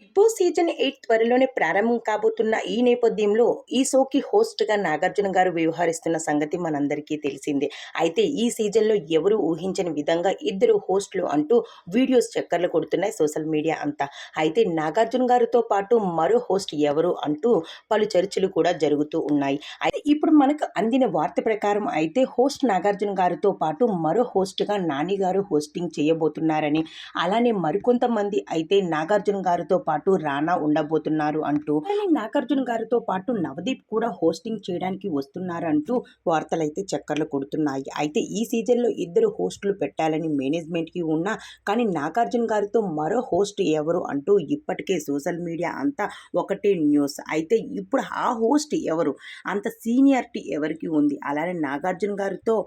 Big boss season 8 త్వరలోనే ప్రారంభం కాబోతున్న ఈ నేపథ్యంలో ఈ షోకి హోస్ట్‌గా నాగార్జున గారు వ్యవహరిస్తున్న సంగతి మనందరికీ తెలిసిందే. అయితే ఈ సీజన్‌లో ఎవరు ఊహించని విధంగా ఇద్దరు హోస్ట్‌లు అంటూ వీడియోస్ చక్కర్లు కొడుతున్నాయి సోషల్ మీడియా అంతా. అయితే నాగార్జున గారితో పాటు మరో హోస్ట్ ఎవరు అంటూ పలు చర్చలు కూడా జరుగుతూ ఉన్నాయి. అయితే ఇప్పుడు మనకు అందిన వార్త ప్రకారం అయితే హోస్ట్ నాగార్జున గారితో పాటు మరో హోస్ట్‌గా నాని గారు హోస్టింగ్ చేయబోతున్నారని, అలానే మరికొంతమంది అయితే నాగార్జున గారితో పాటు రానా ఉండబోతున్నారు అంటూ, అలానే నాగార్జున గారితో పాటు నవదీప్ కూడా హోస్టింగ్ చేయడానికి వస్తున్నారంటూ వార్తలైతే చక్కర్లు కొడుతున్నాయి. అయితే ఈ సీజన్లో ఇద్దరు హోస్టులు పెట్టాలని మేనేజ్మెంట్కి ఉన్నా, కానీ నాగార్జున గారితో మరో హోస్ట్ ఎవరు అంటూ ఇప్పటికే సోషల్ మీడియా అంతా ఒకటే న్యూస్. అయితే ఇప్పుడు ఆ హోస్ట్ ఎవరు, అంత సీనియారిటీ ఎవరికి ఉంది, అలానే నాగార్జున గారితో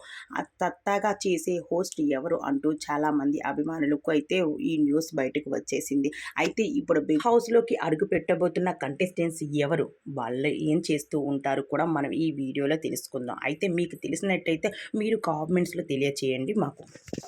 తత్తాగా చేసే హోస్ట్ ఎవరు అంటూ చాలామంది అభిమానులకు అయితే ఈ న్యూస్ బయటకు వచ్చేసింది. అయితే ఇప్పుడు బిగ్ హౌస్లోకి అడుగు పెట్టబోతున్న కంటెస్టెంట్స్ ఎవరు, వాళ్ళు ఏం చేస్తూ ఉంటారు కూడా మనం ఈ వీడియోలో తెలుసుకుందాం. అయితే మీకు తెలిసినట్టయితే మీరు కామెంట్స్లో తెలియచేయండి మాకు.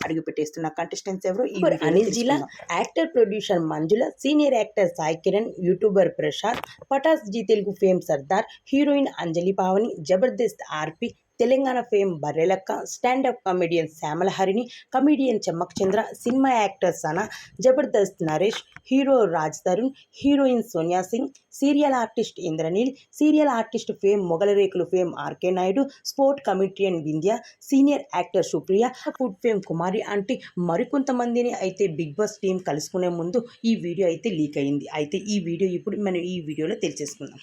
అడుగు పెట్టేస్తున్న కంటెస్టెంట్స్ ఎవరు ఈ Anil Geela, actor producer Manjula, senior actor Sai Kiran, youtuber Prashanth, Patas Zee Telugu fame Sardar, heroine Anjali Pavani, Jabardasth RP, Telangana fame Barrelakka, standup comedian Shyamala Harini, comedian Chammak Chandra, cinema actor Sana, Jabardasth Naresh, hero Raj Tarun, heroine Sonia Singh, serial artist Indraneel, serial artist fame Mogali Rekulu fame RK Naidu, sport comedian Vindhya, senior actor Supriya, food fame Kumari అంటే మరికొంతమందిని అయితే బిగ్ బాస్ టీం కలుసుకునే ముందు ఈ video అయితే leak అయింది. అయితే ఈ వీడియో ఇప్పుడు మనం ఈ వీడియోలో తెలిసేసుకుందాం.